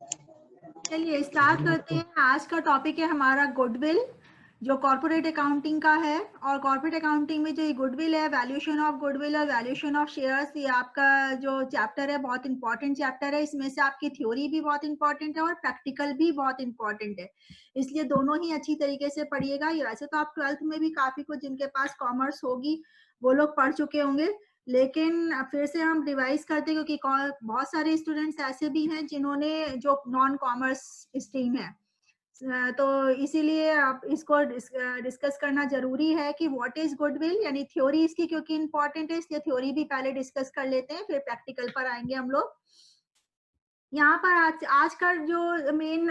चलिए स्टार्ट करते हैं। आज का टॉपिक है हमारा गुडविल, जो कॉर्पोरेट अकाउंटिंग का है। और कॉर्पोरेट अकाउंटिंग में जो ये गुडविल है, वैल्यूएशन ऑफ गुडविल और वैल्यूएशन ऑफ शेयर्स, ये आपका जो चैप्टर है बहुत इंपॉर्टेंट चैप्टर है। इसमें से आपकी थ्योरी भी बहुत इंपॉर्टेंट है और प्रैक्टिकल भी बहुत इंपॉर्टेंट है, इसलिए दोनों ही अच्छी तरीके से पढ़िएगा। वैसे तो आप 12th में भी काफी कुछ, जिनके पास कॉमर्स होगी वो लोग पढ़ चुके होंगे, लेकिन फिर से हम रिवाइज करते हैं क्योंकि बहुत सारे स्टूडेंट्स ऐसे भी हैं जिन्होंने जो नॉन कॉमर्स स्ट्रीम है, तो इसीलिए आप इसको डिस्कस करना जरूरी है कि व्हाट इज गुडविल, यानी थ्योरी इसकी क्योंकि इंपॉर्टेंट है, इसलिए थ्योरी भी पहले डिस्कस कर लेते हैं, फिर प्रैक्टिकल पर आएंगे हम लोग। यहाँ पर आज का जो मेन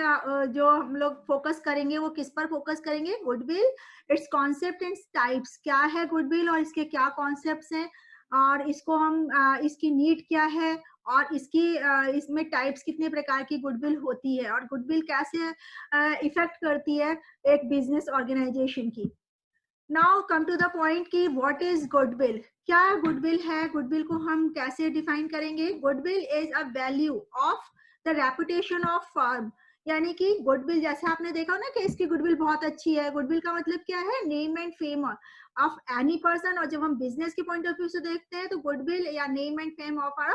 जो हम लोग फोकस करेंगे वो किस पर फोकस करेंगे? Goodwill, it's concept and types. क्या है गुडविल और इसके क्या कॉन्सेप्ट्स हैं, और इसको हम इसकी नीड क्या है, और इसकी इसमें टाइप्स कितने प्रकार की गुडविल होती है, और गुडविल कैसे इफेक्ट करती है एक बिजनेस ऑर्गेनाइजेशन की। Now come to the point कि व्हाट इज गुडविल। क्या गुडविल है, गुडविल को हम कैसे डिफाइन करेंगे? Goodwill is a value of the reputation of firm, यानी कि गुडविल जैसे आपने देखा ना कि इसकी गुडविल बहुत अच्छी है। गुडविल का मतलब क्या है? Name and fame of any person. और जब हम बिजनेस के पॉइंट ऑफ व्यू से देखते हैं तो गुडविल या name and fame of a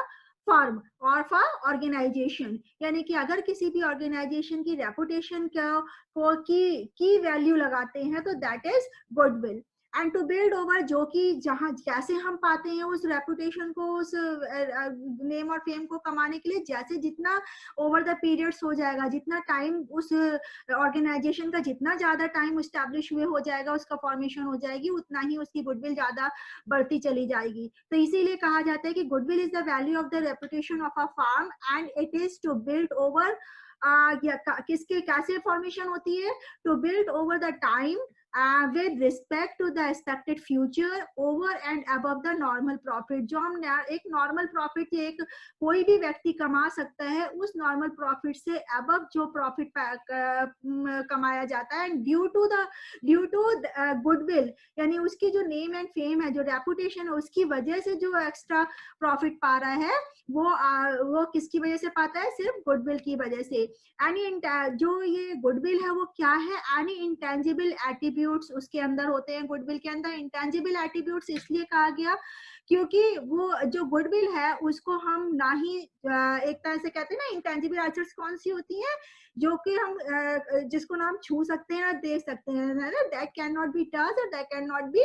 firm और फॉर ऑर्गेनाइजेशन, यानी कि अगर किसी भी ऑर्गेनाइजेशन की रेपुटेशन को की वैल्यू लगाते हैं तो that is goodwill. And to build over, जो कि जहां कैसे हम पाते हैं उस रेपुटेशन को, उस नेम और फेम को कमाने के लिए, जैसे जितना ओवर द पीरियड्स हो जाएगा, जितना टाइम उस ऑर्गेनाइजेशन का जितना ज्यादा टाइम एस्टैब्लिश हुए हो जाएगा, उसका फॉर्मेशन हो जाएगी, उतना ही उसकी गुडविल ज्यादा बढ़ती चली जाएगी। तो इसीलिए कहा जाता है कि goodwill is the value of the reputation of a firm and it is to build over, किसके कैसे फॉर्मेशन होती है? To build over the time with respect to the expected future over and above the normal profit। जो हम एक normal profit एक कोई भी व्यक्ति कमा सकता है, उस नॉर्मल प्रॉफिट से अबव जो प्रॉफिट कमाया जाता है, एंड ड्यू टू गुडविल, यानी उसकी जो नेम एंड फेम है, जो रेपुटेशन है, उसकी वजह से जो एक्स्ट्रा प्रॉफिट पा रहा है वो किसकी वजह से पाता है? सिर्फ गुडविल की वजह से। एनी जो ये गुडविल है वो क्या है? एनी इंटेंजिबल एट्रीब्यूट्स उसके अंदर होते हैं। गुडविल के अंदर इंटेंजिबल एट्रीब्यूट्स इसलिए कहा गया क्योंकि वो जो गुडविल है उसको हम ना ही एक तरह से कहते हैं ना, इंटेंजिबल एसेट्स कौन सी होती हैं जो कि हम जिसको ना हम छू सकते हैं, देख सकते हैं, है ना, that can not be touch और दैट कैन नॉट बी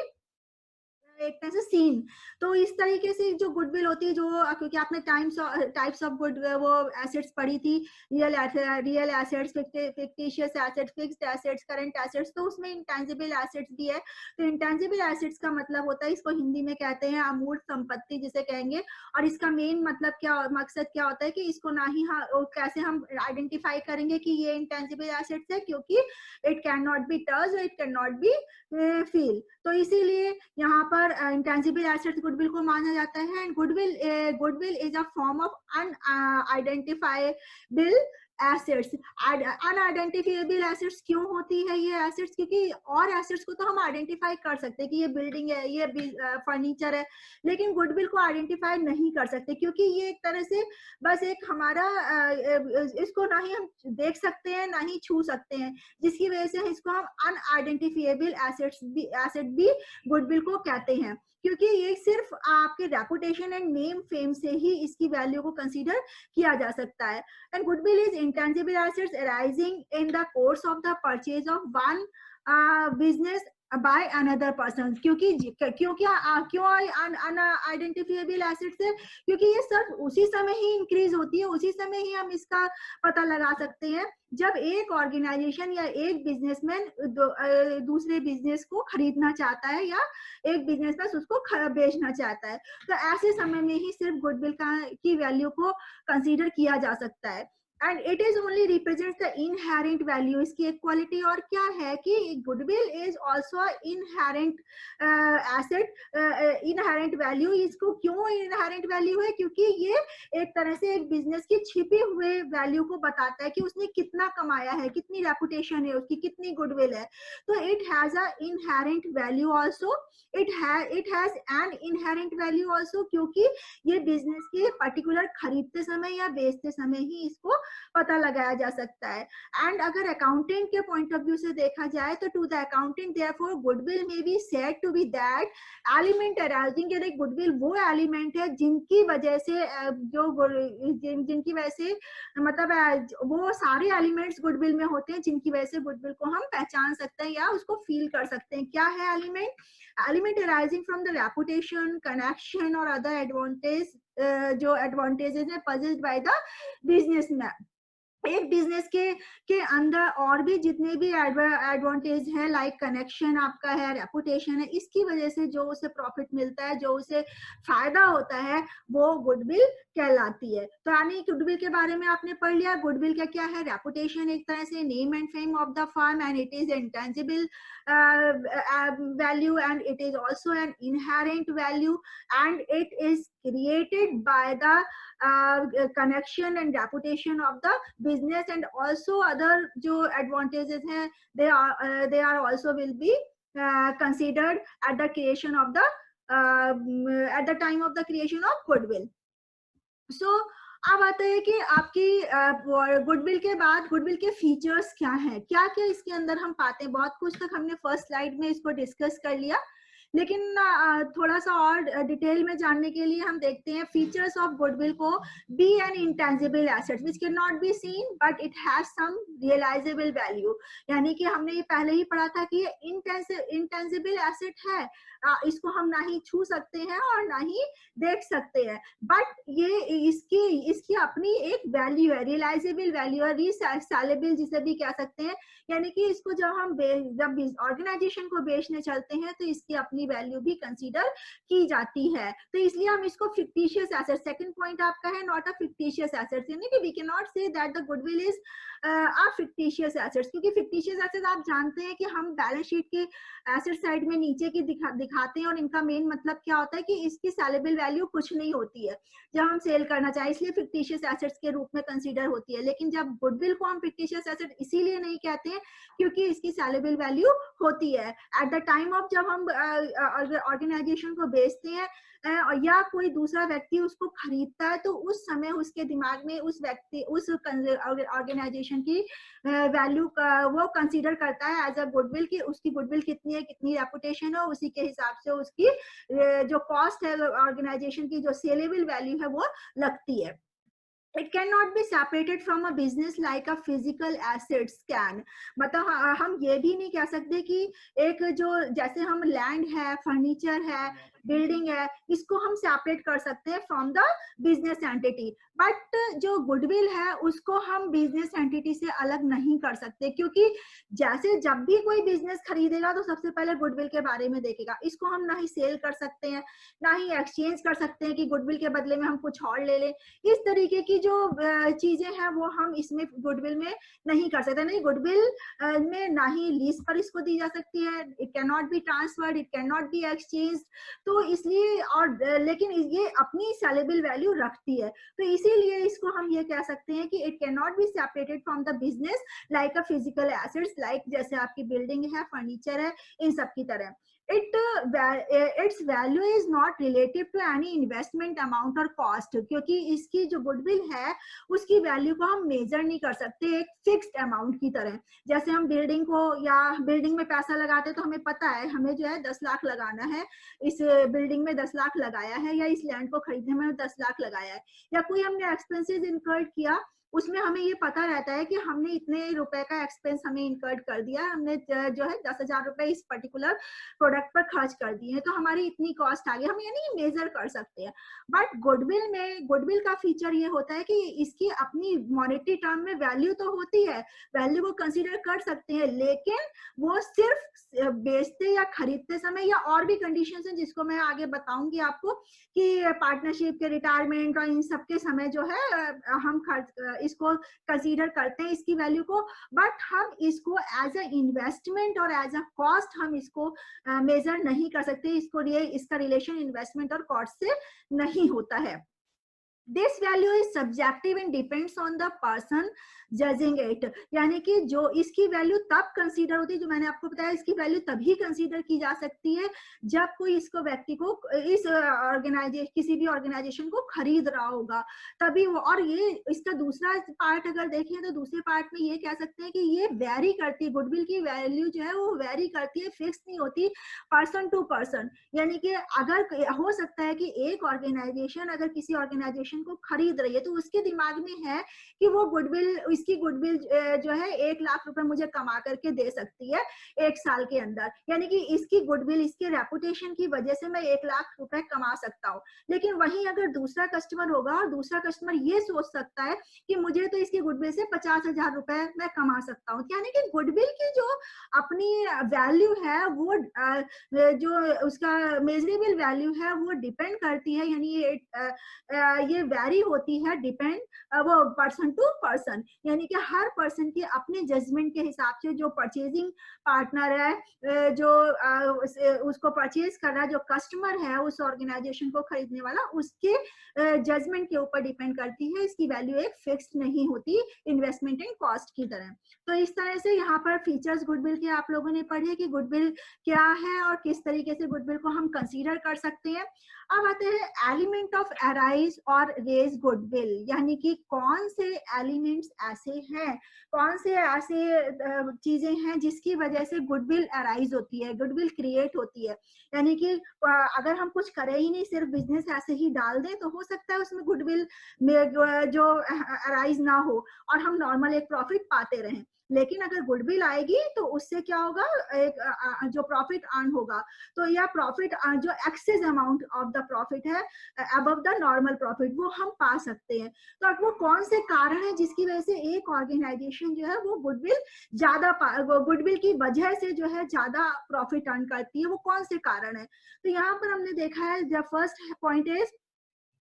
एक तरह से सीन। तो इस तरीके से जो गुडविल होती है, जो क्योंकि आपने टाइप्स ऑफ गुड वो एसेट्स पढ़ी थी, real assets, fictitious assets, fixed assets, current assets, तो उसमें इंटेंजिबल एसेट्स भी है। तो इंटेंजिबल एसेट्स का मतलब होता है, इसको हिंदी में कहते हैं अमूर्त संपत्ति जिसे कहेंगे। और इसका मेन मतलब क्या, मकसद क्या होता है कि इसको ना ही कैसे हम आइडेंटिफाई करेंगे कि ये इंटेंजिबल एसेट्स है, क्योंकि it can not be touch, it can not B feel. तो इसीलिए यहाँ पर इंटेंजिबल एसेट्स गुडविल को माना जाता है। And goodwill is a form of unidentifiable assets. Unidentifiable assets क्यों होती है ये एसेट्स? क्योंकि और एसेट्स को तो हम आइडेंटिफाई कर सकते हैं कि ये बिल्डिंग है, ये फर्नीचर है, लेकिन गुडविल को आइडेंटिफाई नहीं कर सकते, क्योंकि ये एक तरह से बस एक हमारा इसको ना ही हम देख सकते हैं ना ही छू सकते हैं, जिसकी वजह से इसको हम अनआइडेंटिफाइबल एसेट भी गुडविल को कहते हैं, क्योंकि ये सिर्फ आपके रेपुटेशन एंड नेम फेम से ही इसकी वैल्यू को कंसीडर किया जा सकता है। And goodwill is intangible assets arising in the course of the purchase of one business by another person. क्योंकि क्यों अनआइडेंटिफाइबल एसेट्स है? क्योंकि ये सिर्फ उसी समय ही इंक्रीज होती है, उसी समय ही हम इसका पता लगा सकते हैं जब एक ऑर्गेनाइजेशन या एक बिजनेसमैन दूसरे बिजनेस को खरीदना चाहता है या एक बिजनेसमैन उसको बेचना चाहता है। तो ऐसे समय में ही सिर्फ गुडविल की वैल्यू को कंसीडर किया जा सकता है। And it is only represents the inherent value. इसकी एक क्वालिटी और क्या है कि goodwill is also inherent asset, inherent value. इसको क्यों इनहेरेंट वैल्यू है? क्योंकि ये एक तरह से एक बिजनेस की छिपी हुए वैल्यू को बताता है कि उसने कितना कमाया है, कितनी रेपुटेशन है उसकी, कितनी गुडविल है। तो it has a inherent value also, it has an inherent value also, क्योंकि ये बिजनेस के पर्टिकुलर खरीदते समय या बेचते समय ही इसको पता लगाया जा सकता है। एंड अगर अकाउंटेंट के पॉइंट ऑफ व्यू से देखा जाए तो to the accountant therefore goodwill may be said to be that element arising, यानी गुडविल वो एलिमेंट है जिनकी वजह से जिनकी वजह से मतलब वो सारे एलिमेंट्स गुडविल में होते हैं जिनकी वजह से गुडविल को हम पहचान सकते हैं या उसको फील कर सकते हैं। क्या है element? Element arising from the reputation, connection और अदर एडवांटेज, जो एडवांटेजेस है पजेस्ड बाय द बिजनेसमैन। एक बिजनेस के अंदर और भी जितने भी एडवांटेज है, लाइक कनेक्शन आपका है, रेपुटेशन है, इसकी वजह से जो उसे प्रॉफिट मिलता है, जो उसे फायदा होता है, वो गुडविल कहलाती है। तो यानी गुडविल के बारे में आपने पढ़ लिया। गुडविल क्या क्या है? रेपुटेशन एक तरह से name and fame of the firm, and it is intangible value, and it is also an inherent value, and it is created by the connection and reputation of the business, and also other जो advantages हैं they are also will be considered at the creation of the at the time of the creation of goodwill. So अब आता है कि आपकी goodwill के बाद goodwill के फीचर्स क्या हैं, क्या क्या इसके अंदर हम पाते हैं। बहुत कुछ तक हमने फर्स्ट स्लाइड में इसको डिस्कस कर लिया, लेकिन थोड़ा सा और डिटेल में जानने के लिए हम देखते हैं फीचर्स ऑफ गुडविल को। Be an intangible asset which can not be seen but it has some realisable value, यानी कि हमने ये पहले ही पढ़ा था कि ये इंटेंजिबल एसेट है, इसको हम ना ही छू सकते हैं और ना ही देख सकते हैं, बट ये इसकी अपनी एक वैल्यू है, रियलाइजेबल वैल्यू है, रीसेलेबल जिसे भी कह सकते हैं, यानी कि इसको जब ऑर्गेनाइजेशन को बेचने चलते हैं तो इसकी अपनी वैल्यू भी कंसीडर की जाती है। तो इसलिए हम इसको फिक्टिशियस एसेट, सेकंड पॉइंट आपका है नॉट अ फिक्टिशियस एसेट, यानी कि we can not say that the goodwill is a fictitious assets, क्योंकि फिक्टिशियस एसेट्स आप जानते हैं कि हम बैलेंस शीट के एसेट साइड में नीचे की दिखाते हैं, और इनका मेन मतलब क्या होता है कि इसकी सेलेबल वैल्यू कुछ नहीं होती है जब हम सेल करना चाहें, इसलिए फिक्टिशियस एसेट्स के रूप में कंसीडर होती है। लेकिन जब गुडविल को हम फिक्टिशियस एसेट इसीलिए नहीं कहते हैं क्योंकि इसकी सेलेबल वैल्यू होती है एट द टाइम ऑफ जब हम ऑर्गेनाइजेशन को बेचते हैं या कोई दूसरा व्यक्ति उसको खरीदता है, तो उस समय उसके दिमाग में उस व्यक्ति उस ऑर्गेनाइजेशन की वैल्यू का वो कंसीडर करता है एज अ गुडविल, की उसकी गुडविल कितनी है, कितनी रेपुटेशन है, उसी के हिसाब से उसकी जो कॉस्ट है ऑर्गेनाइजेशन की, जो सेलेबल वैल्यू है वो लगती है। It cannot be separated from a business like a physical assets can, मतलब हम ये भी नहीं कह सकते कि एक जो जैसे हम लैंड है, फर्नीचर है, बिल्डिंग है, इसको हम सेपरेट कर सकते हैं from the business entity, but जो गुडविल है उसको हम बिजनेस एंटिटी से अलग नहीं कर सकते, क्योंकि जैसे जब भी कोई बिजनेस खरीदेगा तो सबसे पहले गुडविल के बारे में देखेगा। इसको हम ना ही सेल कर सकते हैं, ना ही एक्सचेंज कर सकते हैं कि गुडविल के बदले में हम कुछ और ले लें। इस तरीके की जो चीजें हैं वो हम इसमें गुडविल में नहीं कर सकते। नहीं, गुडविल में ना ही लीज पर इसको दी जा सकती है, it can not be transferred, it can not be exchange, तो इसलिए और लेकिन ये अपनी सेलेबल वैल्यू रखती है, तो इसीलिए इसको हम ये कह सकते हैं कि it can not be separated from the business like a physical assets, like जैसे आपकी बिल्डिंग है, फर्नीचर है, इन सब की तरह। its value is not relative to any investment amount और cost, क्योंकि इसकी जो गुडविल है उसकी वैल्यू को हम मेजर नहीं कर सकते एक फिक्स्ड अमाउंट की तरह। जैसे हम बिल्डिंग को या बिल्डिंग में पैसा लगाते हैं तो हमें पता है हमें जो है 10 लाख लगाना है, इस बिल्डिंग में 10 लाख लगाया है, या इस लैंड को खरीदने में 10 लाख लगाया है, या कोई हमने एक्सपेंसेस इनकर्ड किया उसमें हमें ये पता रहता है कि हमने इतने रुपए का एक्सपेंस हमें इनकर्ड कर दिया, हमने जो है 10,000 रुपए इस पर्टिकुलर प्रोडक्ट पर खर्च कर दिए हैं, तो हमारी इतनी कॉस्ट आ गई, हम यानी मेजर कर सकते हैं। बट गुडविल में गुडविल का फीचर ये होता है कि इसकी अपनी मॉनेटरी टर्म में वैल्यू तो होती है, वैल्यू को कंसीडर कर सकते हैं, लेकिन वो सिर्फ बेचते या खरीदते समय या और भी कंडीशंस हैं जिसको मैं आगे बताऊंगी आपको कि पार्टनरशिप के रिटायरमेंट और इन सब के समय जो है हम इसको कंसीडर करते हैं इसकी वैल्यू को, बट हम इसको एज अ इन्वेस्टमेंट और एज अ कॉस्ट हम इसको मेजर नहीं कर सकते, इसका रिलेशन इन्वेस्टमेंट और कॉस्ट से नहीं होता है। This value is subjective and depends on the person judging it, यानी कि जो इसकी वैल्यू तब कंसीडर होती है, जो मैंने आपको बताया इसकी वैल्यू तभी कंसीडर की जा सकती है जब कोई इसको व्यक्ति को इस ऑर्गेनाइजेशन किसी भी ऑर्गेनाइजेशन को खरीद रहा होगा तभी वो। और ये इसका दूसरा पार्ट अगर देखें तो दूसरे पार्ट में ये कह सकते हैं कि ये वेरी करती है, गुडविल की वैल्यू जो है वो वेरी करती है, फिक्स नहीं होती पर्सन टू पर्सन। यानी कि अगर हो सकता है कि एक ऑर्गेनाइजेशन अगर किसी ऑर्गेनाइजेशन को खरीद रही है तो उसके दिमाग में है कि वो गुडविल, इसकी गुडविल जो है 1 लाख रुपए मुझे कमा करके दे सकती है 1 साल के अंदर, यानी कि इसकी गुडविल, इसके रेपुटेशन की वजह से मैं 1 लाख रुपए कमा सकता हूँ। लेकिन वहीं अगर दूसरा कस्टमर होगा और दूसरा कस्टमर ये सोच सकता है कि मुझे तो इसकी गुडविल से 50,000 रुपए मैं कमा सकता हूँ, यानी कि गुडविल की जो अपनी वैल्यू है वो जो उसका मेजरेबल वैल्यू है वो डिपेंड करती है, यानी ये वेरी होती है, डिपेंड वो पर्सन टू पर्सन, यानी कि हर पर्सन की अपने जजमेंट के हिसाब से जो परचेजिंग पार्टनर है, जो उसको परचेज कर रहा है, जो कस्टमर है उस ऑर्गेनाइजेशन को खरीदने वाला, उसके जजमेंट के ऊपर डिपेंड करती है। इसकी वैल्यू एक फिक्स्ड नहीं होती इन्वेस्टमेंट एंड कॉस्ट की तरह। तो इस तरह से यहाँ पर फीचर्स गुडविल के आप लोगों ने पढ़े कि गुडविल क्या है और किस तरीके से गुडविल को हम कंसीडर कर सकते हैं। अब आते हैं एलिमेंट ऑफ अराइज और रेज गुडविल, यानी कि कौन से एलिमेंट्स ऐसे हैं, कौन से ऐसे चीजें हैं जिसकी वजह से गुडविल अराइज होती है, गुडविल क्रिएट होती है। यानी कि अगर हम कुछ करें ही नहीं, सिर्फ बिजनेस ऐसे ही डाल दें तो हो सकता है उसमें गुडविल में जो अराइज ना हो और हम नॉर्मल एक प्रॉफिट पाते रहें। लेकिन अगर गुडविल आएगी तो उससे क्या होगा, एक जो प्रॉफिट अर्न होगा, तो या प्रॉफिट जो excess amount of the profit है अबव द नॉर्मल प्रॉफिट, वो हम पा सकते हैं। तो अब वो कौन से कारण है जिसकी वजह से एक ऑर्गेनाइजेशन जो है वो गुडविल ज्यादा, गुडविल की वजह से जो है ज्यादा प्रॉफिट अर्न करती है, वो कौन से कारण है। तो यहाँ पर हमने देखा है the first point is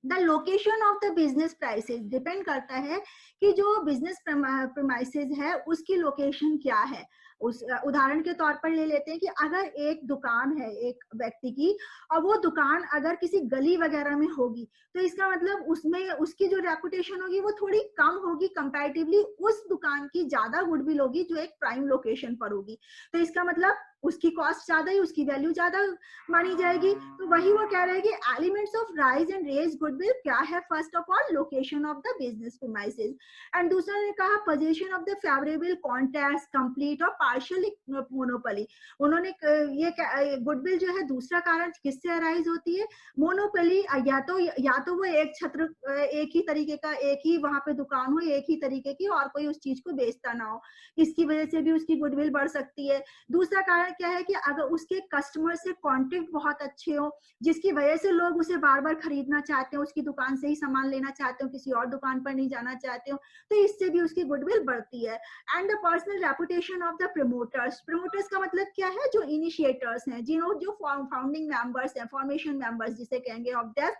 the location of the business prices, depend करता है कि जो बिजनेस प्रेमाइसेस है उसकी लोकेशन क्या है। उस उदाहरण के तौर पर ले लेते हैं कि अगर एक दुकान है एक व्यक्ति की और वो दुकान अगर किसी गली वगैरह में होगी तो इसका मतलब उसमें उसकी जो रेपुटेशन होगी वो थोड़ी कम होगी, कंपैरेटिवली उस दुकान की ज्यादा गुडविल होगी जो एक प्राइम लोकेशन पर होगी। तो इसका मतलब उसकी कॉस्ट ज्यादा ही, उसकी वैल्यू ज्यादा मानी जाएगी। तो वही वो कह रहे हैं कि elements of rise and raise goodwill क्या है, first of all location of the business premises, and दूसरा ने कहा position of the favourable contract, complete और पार्शियल मोनोपोली। उन्होंने ये गुडविल जो है दूसरा कारण किससे अराइज होती है, मोनोपोली, या तो वो एक छत्र, एक ही तरीके का, एक ही वहां पे दुकान हो एक ही तरीके की और कोई उस चीज को बेचता ना हो, इसकी वजह से भी उसकी गुडविल बढ़ सकती है। दूसरा कारण क्या है कि अगर उसके कस्टमर से कॉन्टेक्ट बहुत अच्छे हो जिसकी वजह से लोग उसे बार बार खरीदना चाहते हो, उसकी दुकान से ही सामान लेना चाहते हो, किसी और दुकान पर नहीं जाना चाहते हो, तो इससे भी उसकी गुडविल बढ़ती है। And the personal reputation of the promoters, promoters का मतलब क्या है, जो इनिशिएटर्स हैं, जो फाउंडिंग मेंबर्स हैं, फॉर्मेशन मेंबर्स जिसे कहेंगे ऑफ दैट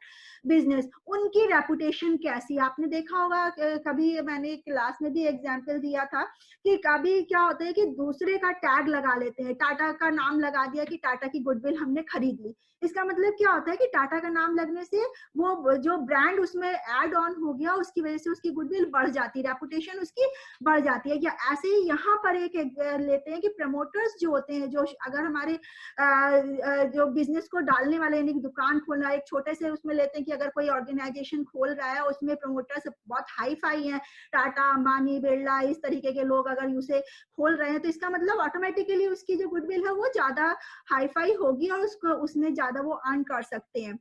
बिजनेस, उनकी रेपुटेशन कैसी। आपने देखा होगा कभी मैंने क्लास में भी एग्जाम्पल दिया था कि कभी क्या होता है कि दूसरे का टैग लगा लेते हैं, टाटा का नाम लगा दिया कि टाटा की गुडविल हमने खरीद ली। इसका मतलब क्या होता है कि टाटा का नाम लगने से वो जो ब्रांड उसमें ऐड ऑन हो गया उसकी वजह से उसकी गुडविल बढ़ जाती है, रेपुटेशन उसकी बढ़ जाती है। या ऐसे ही यहाँ पर एक लेते हैं कि प्रमोटर्स जो होते हैं, जो अगर हमारे जो बिजनेस को डालने वाले, यानी दुकान खोलना, एक छोटे से उसमें लेते हैं कि अगर कोई ऑर्गेनाइजेशन खोल रहा है उसमें प्रमोटर्स बहुत हाई फाई हैं, टाटा, अंबानी, बिरला, इस तरीके के लोग अगर उसे खोल रहे हैं तो इसका मतलब ऑटोमेटिकली उसकी जो गुडविल है वो ज्यादा हाई फाई होगी और उसको उसमें ज्यादा वो अर्न कर सकते हैं।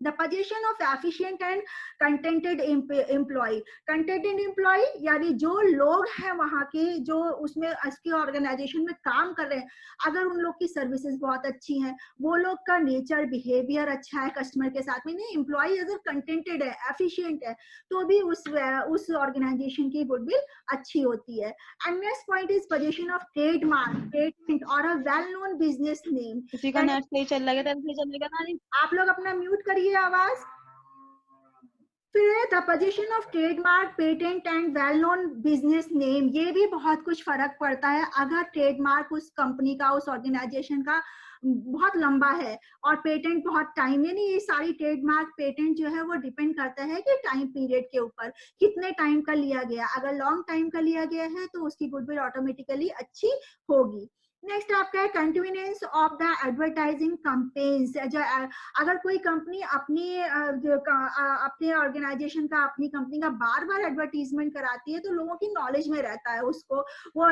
The position of efficient and contented employee, contented employee यानी जो लोग हैं वहाँ के, जो उसमें उसके ऑर्गेनाइजेशन में काम कर रहे हैं, अगर उन लोग की सर्विसेज बहुत अच्छी हैं, वो लोग का नेचर बिहेवियर अच्छा है कस्टमर के साथ में, नहीं एम्प्लॉय अगर कंटेंटेड है, एफिशिएंट है, तो भी उस ऑर्गेनाइजेशन की गुडविल अच्छी होती है। And next point is position of trademark, patent और a well known business name. किसी का नेट सही चल रहा है, सही चलेगा ना? आप लोग अपना म्यूट करिए आवाज। फिर the position of trademark, patent and well known business name, ये भी बहुत कुछ फर्क पड़ता है। अगर ट्रेडमार्क उस कंपनी का, उस ऑर्गेनाइजेशन का बहुत लंबा है और पेटेंट बहुत टाइम, यानी ये सारी ट्रेडमार्क पेटेंट जो है वो डिपेंड करता है कि टाइम पीरियड के ऊपर कितने टाइम का लिया गया। अगर लॉन्ग टाइम का लिया गया है तो उसकी गुडविल ऑटोमेटिकली अच्छी होगी। नेक्स्ट आपका है continuance of the advertising campaigns. अगर कोई कंपनी अपने ऑर्गेनाइजेशन का, अपनी कंपनी का बार बार एडवर्टीजमेंट कराती है तो लोगों की नॉलेज में रहता है उसको, वो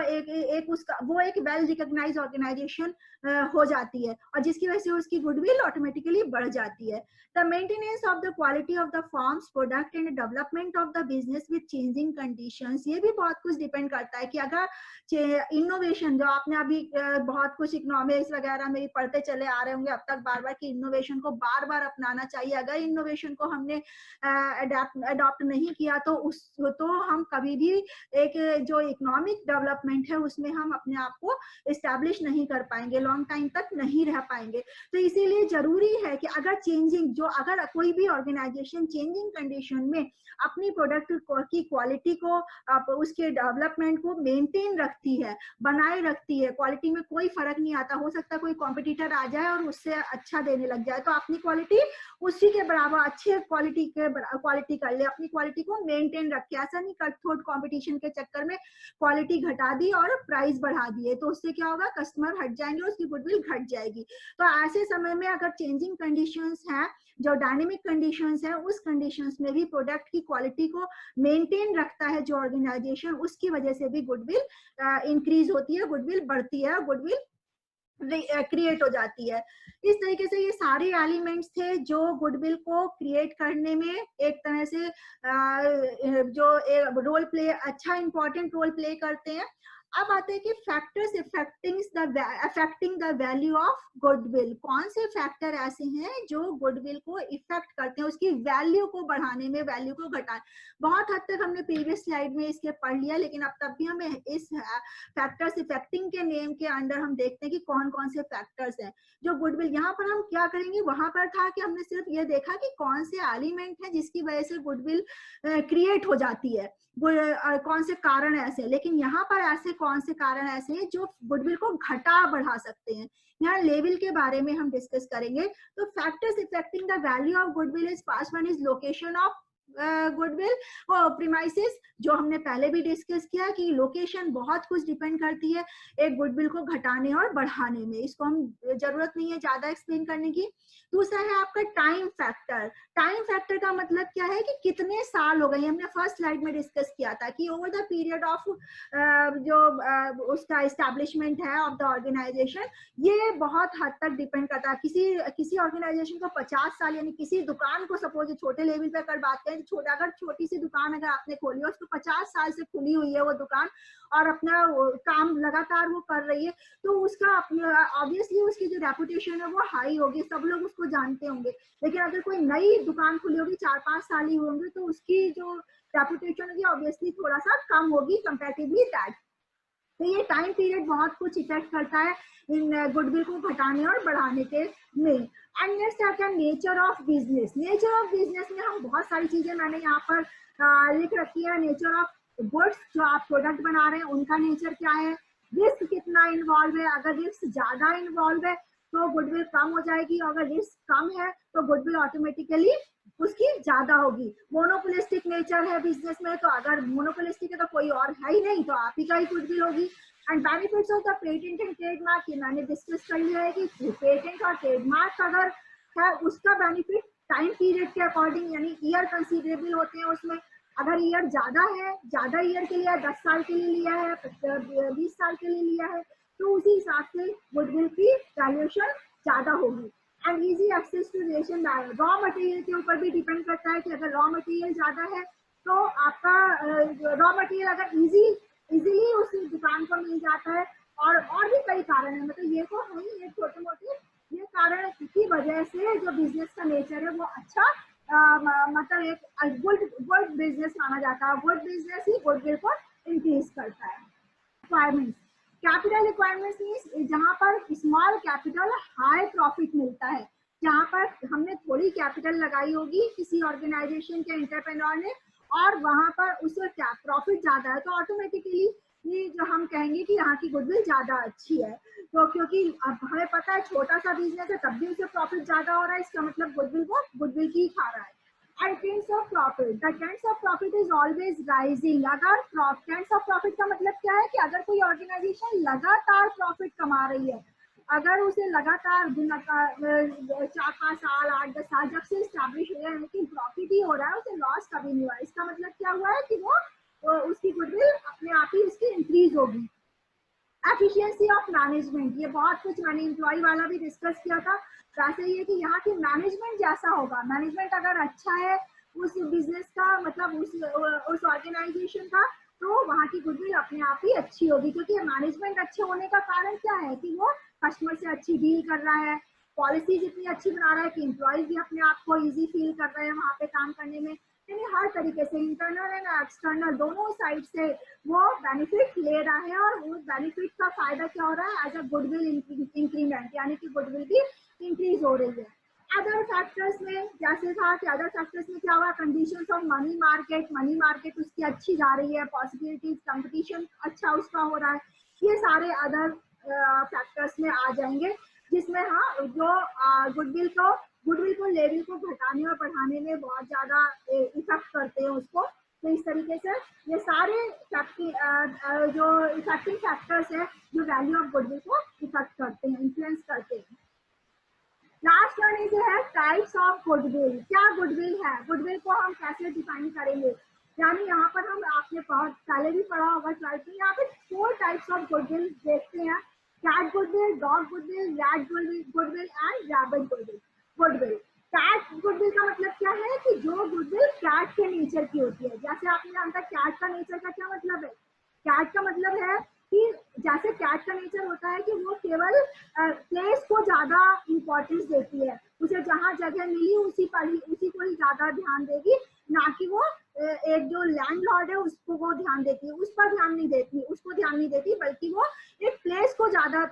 एक वेल रिकॉग्नाइज्ड ऑर्गेनाइजेशन हो जाती है और जिसकी वजह से उसकी गुडविल ऑटोमेटिकली बढ़ जाती है। The maintenance of the quality of the forms product and development of the business with changing conditions, ये भी बहुत कुछ डिपेंड करता है कि अगर इनोवेशन, जो आपने अभी बहुत कुछ इकोनॉमिक्स वगैरह में भी पढ़ते चले आ रहे होंगे अब तक बार बार, कि इनोवेशन को बार बार अपनाना चाहिए। अगर इनोवेशन को हमने अडॉप्ट नहीं किया तो हम कभी भी एक जो इकोनॉमिक डेवलपमेंट है उसमें हम अपने आप को इस्टेब्लिश नहीं कर पाएंगे, लॉन्ग टाइम तक नहीं रह पाएंगे। तो इसीलिए जरूरी है कि अगर अगर कोई भी ऑर्गेनाइजेशन चेंजिंग कंडीशन में अपनी प्रोडक्ट की क्वालिटी को, उसके डेवलपमेंट को मेंटेन रखती है, बनाए रखती है, क्वालिटी में कोई फर्क नहीं आता। हो सकता है कोई कॉम्पिटिटर आ जाए और उससे अच्छा देने लग जाए तो अपनी क्वालिटी उसी के बराबर अच्छे क्वालिटी कर ले, अपनी क्वालिटी को मेंटेन रखे। ऐसा नहीं कट थोट कॉम्पिटिशन के चक्कर में क्वालिटी घटा दी और प्राइस बढ़ा दिए तो उससे क्या होगा, कस्टमर हट जाएंगे, उसकी गुडविल घट जाएगी। तो ऐसे समय में अगर चेंजिंग कंडीशंस हैं, जो डायनेमिक कंडीशंस है, उस कंडीशंस में भी प्रोडक्ट की क्वालिटी को मेंटेन रखता है जो ऑर्गेनाइजेशन, उसकी वजह से भी गुडविल इंक्रीज होती है, गुडविल बढ़ती है, गुडविल क्रिएट हो जाती है। इस तरीके से ये सारे एलिमेंट्स थे जो गुडविल को क्रिएट करने में एक तरह से जो रोल प्ले, अच्छा इंपॉर्टेंट रोल प्ले करते हैं। अब आते हैं कि factors affecting the value of goodwill. कौन से फैक्टर ऐसे हैं जो गुडविल को इफेक्ट करते हैं, उसकी वैल्यू को बढ़ाने में, वैल्यू को घटाने। बहुत हद तक हमने प्रीवियस स्लाइड में इसके पढ़ लिया, लेकिन अब तब भी हमें इस फैक्टर्स इफेक्टिंग के नेम के अंडर हम देखते हैं कि कौन कौन से फैक्टर्स हैं जो गुडविल। यहाँ पर हम क्या करेंगे, वहां पर था कि हमने सिर्फ ये देखा कि कौन से एलिमेंट है जिसकी वजह से गुडविल क्रिएट हो जाती है, कौन से कारण ऐसे, लेकिन यहाँ पर ऐसे कौन से कारण ऐसे हैं जो गुडविल को घटा बढ़ा सकते हैं। यहाँ लेवल के बारे में हम डिस्कस करेंगे। तो factors effecting the value of goodwill is, first one is location of goodwill और प्रीमाइसेस, जो हमने पहले भी डिस्कस किया कि लोकेशन बहुत कुछ डिपेंड करती है एक गुडविल को घटाने और बढ़ाने में, इसको हम जरूरत नहीं है ज्यादा एक्सप्लेन करने की। दूसरा है आपका टाइम फैक्टर। टाइम फैक्टर का मतलब क्या है कि कितने साल हो गए, हमने फर्स्ट स्लाइड में डिस्कस किया था कि ओवर द पीरियड ऑफ उसका एस्टैब्लिशमेंट है ऑफ द ऑर्गेनाइजेशन, ये बहुत हद तक डिपेंड करता है। किसी ऑर्गेनाइजेशन को 50 साल, यानी किसी दुकान को सपोज छोटे लेवल पे अगर बात करें, अगर छोटी सी दुकान अगर आपने खोली है, उसको 50 साल से खुली हुई है वो दुकान और अपना काम लगातार वो कर रही है, तो उसका ऑब्वियसली उसकी जो रेपुटेशन है वो हाई होगी, सब लोग उसको जानते होंगे। लेकिन अगर कोई नई दुकान खुली होगी, 4-5 साल ही होंगे, तो उसकी जो रेपुटेशन होगी ऑब्वियसली थोड़ा सा कम होगी कंपैरेटिवली दैट। तो ये टाइम पीरियड बहुत कुछ इफेक्ट करता है इन गुडविल को घटाने और बढ़ाने के में। एंड नेक्स्ट आता है nature of business. Nature of business में हम बहुत सारी चीजें मैंने यहाँ पर लिख रखी है। नेचर ऑफ गुड्स, जो आप प्रोडक्ट बना रहे हैं उनका नेचर क्या है, रिस्क कितना इन्वॉल्व है, अगर रिस्क ज्यादा इन्वॉल्व है तो गुडविल कम हो जाएगी, अगर रिस्क कम है तो गुडविल ऑटोमेटिकली उसकी ज्यादा होगी। मोनोपोलिस्टिक नेचर है बिजनेस में, तो अगर मोनोपोलिस्टिक है तो कोई और है ही नहीं, तो आप ही का ही गुडविल होगी। And benefits of the patent and trademark, ये मैंने डिस्कस कर लिया है कि पेटेंट और ट्रेडमार्क अगर है उसका बेनिफिट टाइम पीरियड के अकॉर्डिंग, यानी ईयर कंसीडरेबल होते हैं उसमें। अगर ईयर ज्यादा है, ज्यादा ईयर के लिए 10 साल के लिए लिया है, 20 साल के लिए लिया है, तो उसी हिसाब से गुडविल की वैल्यूएशन ज्यादा होगी। And easy access to ration, raw material के ऊपर भी डिपेंड करता है कि अगर रॉ मटेरियल ज्यादा है तो आपका रॉ मटेरियल अगर इजीली उस दुकान को मिल जाता है। और भी कई कारण है, मतलब ये तो है ही, ये छोटे मोटे ये कारण की वजह से जो बिजनेस का नेचर है वो अच्छा, मतलब एक गुड बिजनेस माना जाता है। गुड बिजनेस ही गुडविल को इंक्रीज करता है। रिक्वायरमेंट्स, कैपिटल रिक्वायरमेंट्स मींस जहां पर स्मॉल कैपिटल हाई प्रॉफिट मिलता है, जहां पर हमने थोड़ी कैपिटल लगाई होगी किसी ऑर्गेनाइजेशन के एंटरप्रेन्योर ने और वहां पर उसका क्या प्रॉफिट ज्यादा है, तो ऑटोमेटिकली कि जो हम कहेंगे कि यहाँ की गुडविल ज्यादा अच्छी है। तो क्योंकि अब हमें पता है छोटा सा बिजनेस है तब भी उसे प्रॉफिट ज्यादा हो रहा है, इसका मतलब गुडविल वो गुडविल की ही खा रहा है। And trends of profit, the trends of profit is always rising। अगर trends of profit का मतलब क्या है कि अगर कोई ऑर्गेनाइजेशन लगातार प्रॉफिट कमा रही है, अगर उसे लगातार 4-5 साल 8-10 साल जब से स्टैब्लिश हुआ है लेकिन प्रॉफिट ही हो रहा है, उसे लॉस कभी नहीं हुआ, इसका मतलब क्या हुआ है कि वो उसकी गुडविल अपने आप ही उसकी इंक्रीज होगी। एफिशिएंसी ऑफ मैनेजमेंट, ये बहुत कुछ मैंने एम्प्लॉय वाला भी डिस्कस किया था। वैसे ये कि यहाँ की मैनेजमेंट जैसा होगा, मैनेजमेंट अगर अच्छा है उस बिजनेस का, मतलब उस ऑर्गेनाइजेशन का, तो वहाँ की गुडविल अपने आप ही अच्छी होगी। क्योंकि मैनेजमेंट अच्छे होने का कारण क्या है कि वो कस्टमर से अच्छी डील कर रहा है, पॉलिसीज इतनी अच्छी बना रहा है कि एम्प्लॉयज भी अपने आप को इजी फील कर रहे हैं वहाँ पे काम करने में। यानी हर तरीके से इंटरनल एंड एक्सटर्नल दोनों साइड से वो बेनिफिट ले रहा है, और उस बेनिफिट का फायदा क्या हो रहा है एज अ गुडविल इंक्रीमेंट, यानी कि गुडविल भी इंक्रीज हो रही है। अदर फैक्टर्स में जैसे था कि अदर फैक्टर्स में क्या हुआ, कंडीशंस ऑफ मनी मार्केट उसकी अच्छी जा रही है, पॉसिबिलिटीज कंपटीशन अच्छा उसका हो रहा है, ये सारे अदर फैक्टर्स में आ जाएंगे, जिसमें हाँ जो गुडविल को लेवल को घटाने और बढ़ाने में बहुत ज्यादा इफेक्ट करते हैं उसको। तो इस तरीके से ये सारे जो इफेक्टिंग फैक्टर्स है जो वैल्यू ऑफ गुडविल को इफेक्ट करते हैं, इन्फ्लुएंस करते हैं। लास्ट वन इज है टाइप्स ऑफ गुडविल। क्या गुडविल है, गुडविल को हम कैसे डिफाइन करेंगे, यानी यहाँ पर हम आपने बहुत पहले भी पढ़ा होगा 12th में, यहाँ पे 4 टाइप्स ऑफ गुडविल देखते हैं। Cat goodwill, dog goodwill, rat goodwill and rabbit goodwill. Cat goodwill का मतलब क्या है कि जो गुडविल कैट के नेचर की होती है। जैसे आपने जानता है कैट का नेचर का क्या मतलब है, कैट का मतलब है कि जैसे कैट का नेचर होता है कि वो केवल प्लेस को ज्यादा इंपॉर्टेंस देती है, उसे जहाँ जगह मिली उसी को ही ज्यादा ध्यान देगी, ना कि वो एक जो लैंडलॉर्ड है उसको वो ध्यान देती है, उस पर ध्यान नहीं देती, उसको ध्यान नहीं देती, बल्कि वो एक प्लेस को ज्यादा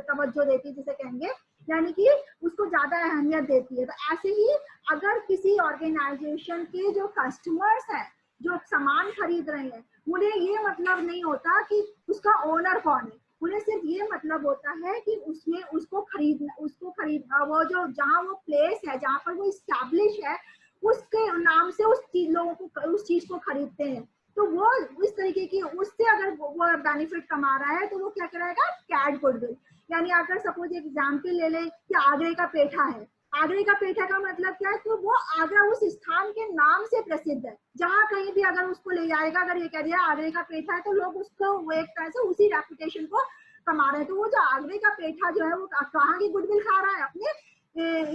तवज्जो देती है जिसे कहेंगे, यानी कि उसको ज्यादा अहमियत देती है। तो ऐसे ही अगर किसी ऑर्गेनाइजेशन के जो कस्टमर्स हैं जो सामान खरीद रहे हैं, उन्हें ये मतलब नहीं होता कि उसका ओनर कौन है, उन्हें सिर्फ ये मतलब होता है कि उसमें उसको खरीदना वो जो जहाँ वो प्लेस है जहाँ पर वो स्टैब्लिश है उसके नाम से लोगों को उस चीज को खरीदते हैं। तो वो इस तरीके की उससे अगर वो बेनिफिट कमा रहा है तो वो क्या कराएगा, कैट गुडविल। यानी अगर सपोज एग्जाम्पल ले लें कि आगरे का पेठा है, आगरे का पेठा का मतलब क्या है, तो वो आगरा उस स्थान के नाम से प्रसिद्ध है, जहाँ कहीं भी अगर उसको ले जाएगा, अगर ये कह दिया आगरे का पेठा है तो लोग उसको वो एक तरह से उसी रेपुटेशन को कमा रहे हैं। तो वो जो आगरे का पेठा जो है वो कहाँ की गुडविल खा रहा है, अपने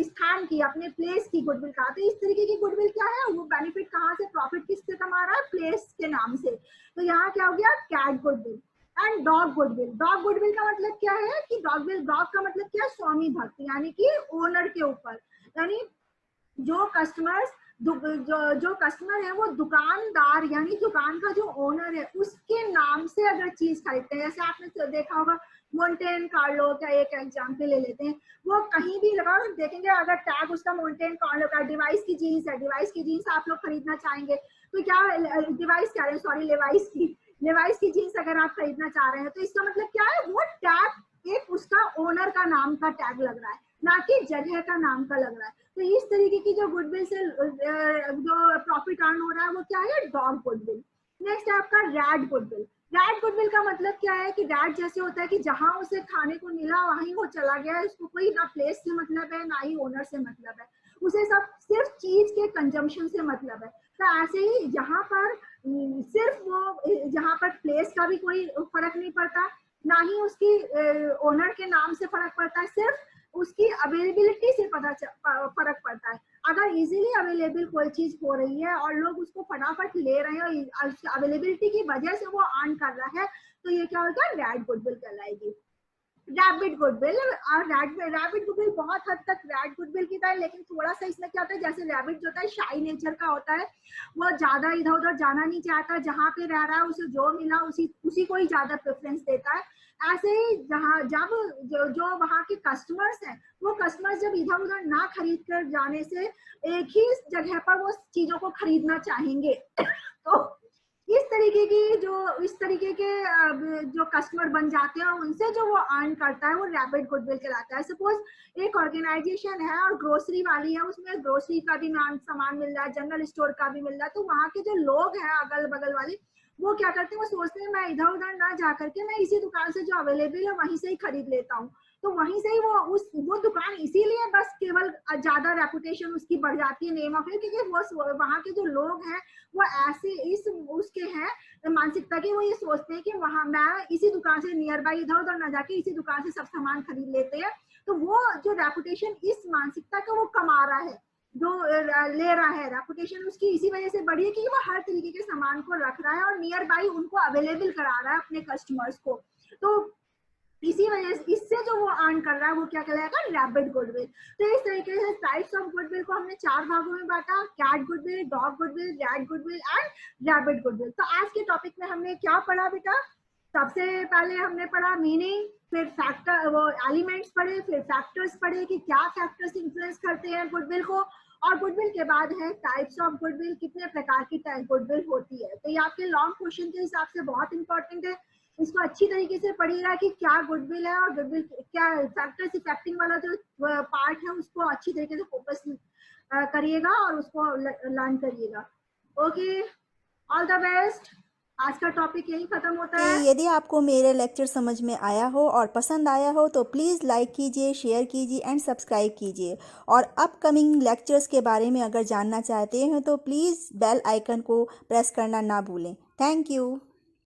स्थान की, अपने प्लेस की गुडविल खा। तो इस तरीके की गुडविल क्या है, वो बेनिफिट कहाँ से, प्रॉफिट किससे कमा रहा है, प्लेस के नाम से। तो यहाँ क्या हो गया, cat goodwill. And dog goodwill, dog goodwill का मतलब क्या है कि डॉग का मतलब क्या है, स्वामी भक्त, यानी कि ओनर के ऊपर, यानी जो कस्टमर है वो दुकानदार यानी दुकान का जो ओनर है उसके नाम से अगर चीज खरीदते हैं, जैसे आपने देखा होगा मोंटेन कार्लो का एक एग्जाम्पल ले लेते हैं, वो कहीं भी लगा देखेंगे अगर टैग उसका मोंटेन कार्लो का, डिवाइस की जीन्स है, डिवाइस की जीन्स आप लोग खरीदना चाहेंगे तो क्या, डिवाइस कह रहे हैं सॉरी, लेवाइस की जीन्स अगर आप खरीदना चाह रहे हैं तो इसका मतलब क्या है, वो टैग एक उसका ओनर का नाम का टैग लग रहा है, ना कि जगह का नाम का लग रहा है। तो इस तरीके की जो गुडविल से जो प्रॉफिट अर्न हो रहा है वो क्या है, डॉग गुडविल। नेक्स्ट है आपका रैट गुडविल। रैट गुडविल का मतलब क्या है कि रैट जैसे होता है कि जहां उसे खाने को मिला वहीं वो चला गया, उसको कोई ना प्लेस से मतलब है ना ही ओनर से मतलब है, उसे सब सिर्फ चीज के कंजम्पशन से मतलब है। तो ऐसे ही यहाँ पर सिर्फ वो जहाँ पर प्लेस का भी कोई फर्क नहीं पड़ता, ना ही उसकी ओनर के नाम से फर्क पड़ता है, सिर्फ उसकी अवेलेबिलिटी से फर्क पड़ता है। अगर इजीली अवेलेबल कोई चीज हो रही है और लोग उसको फटाफट ले रहे हैं और अवेलेबिलिटी की वजह से वो अर्न कर रहा है, तो ये क्या होगा, रैट गुडविल कहलाएगी। रैबिट गुडविल, और रैबिट गुडविल बहुत हद तक रैट गुडविल की तरह, लेकिन थोड़ा सा इसमें क्या होता है, जैसे रैबिट जो होता है शाई नेचर का होता है, वो ज्यादा इधर उधर जाना नहीं चाहता, जहाँ पे रह रहा है उसे जो मिला उसी को ही ज्यादा प्रेफरेंस देता है। ऐसे ही जब जो वहाँ के कस्टमर्स हैं, वो कस्टमर्स जब इधर उधर ना खरीद कर जाने से एक ही जगह पर वो चीजों को खरीदना चाहेंगे तो इस तरीके के जो कस्टमर बन जाते हैं और उनसे जो वो अर्न करता है वो रैपिड गुडविल कहलाता है। सपोज एक ऑर्गेनाइजेशन है और ग्रोसरी वाली है, उसमें ग्रोसरी का भी सामान मिल रहा है, जनरल स्टोर का भी मिल रहा है, तो वहाँ के जो लोग हैं अगल बगल वाले वो क्या करते हैं, वो सोचते हैं मैं इधर उधर ना जा करके मैं इसी दुकान से जो अवेलेबल है वहीं से ही खरीद लेता हूँ। तो वहीं से ही वो दुकान इसीलिए बस केवल ज्यादा रेपुटेशन उसकी बढ़ जाती है, नेम ऑफ है, क्योंकि वो वहाँ के जो लोग हैं वो ऐसे इस उसके हैं मानसिकता की, वो ये सोचते हैं कि वहां मैं इसी दुकान से नियर बाई इधर उधर ना जाके इसी दुकान से सब सामान खरीद लेते हैं। तो वो जो रेपुटेशन इस मानसिकता का वो कमा रहा है, जो ले रहा है, रेपुटेशन उसकी इसी वजह से बढ़ी है कि वो हर तरीके के सामान को रख रहा है और नियर बाई उनको अवेलेबल करा रहा है अपने कस्टमर्स को। तो इसी वजह से इससे जो वो अर्न कर रहा है वो क्या कहलाएगा, रैपिड गुडविल। तो इस तरीके से टाइप्स ऑफ गुडविल को हमने 4 भागों में बांटा, cat goodwill, dog goodwill, rat goodwill and rapid goodwill. तो आज के टॉपिक में हमने क्या पढ़ा बेटा, सबसे पहले हमने पढ़ा मीनिंग, फिर फैक्टर वो एलिमेंट्स पढ़े, फिर फैक्टर्स पढ़े कि क्या फैक्टर्स इन्फ्लुएंस करते हैं गुडविल को, और गुडविल के बाद है टाइप्स ऑफ गुडविल, कितने प्रकार की गुडविल होती है। तो ये आपके लॉन्ग क्वेश्चन के हिसाब से बहुत इंपॉर्टेंट है, इसको अच्छी तरीके से पढ़िएगा कि क्या गुडविल है और गुडविल क्या फैक्टर्स इफेक्टिंग वाला जो पार्ट है उसको अच्छी तरीके से फोकस करिएगा और उसको लर्न करिएगा। Okay, all the best. आज का टॉपिक यही खत्म होता है। यदि आपको मेरे लेक्चर समझ में आया हो और पसंद आया हो तो प्लीज़ लाइक कीजिए, शेयर कीजिए एंड सब्सक्राइब कीजिए। और अपकमिंग लेक्चर्स के बारे में अगर जानना चाहते हैं तो प्लीज़ बेल आइकन को प्रेस करना ना भूलें। Thank you.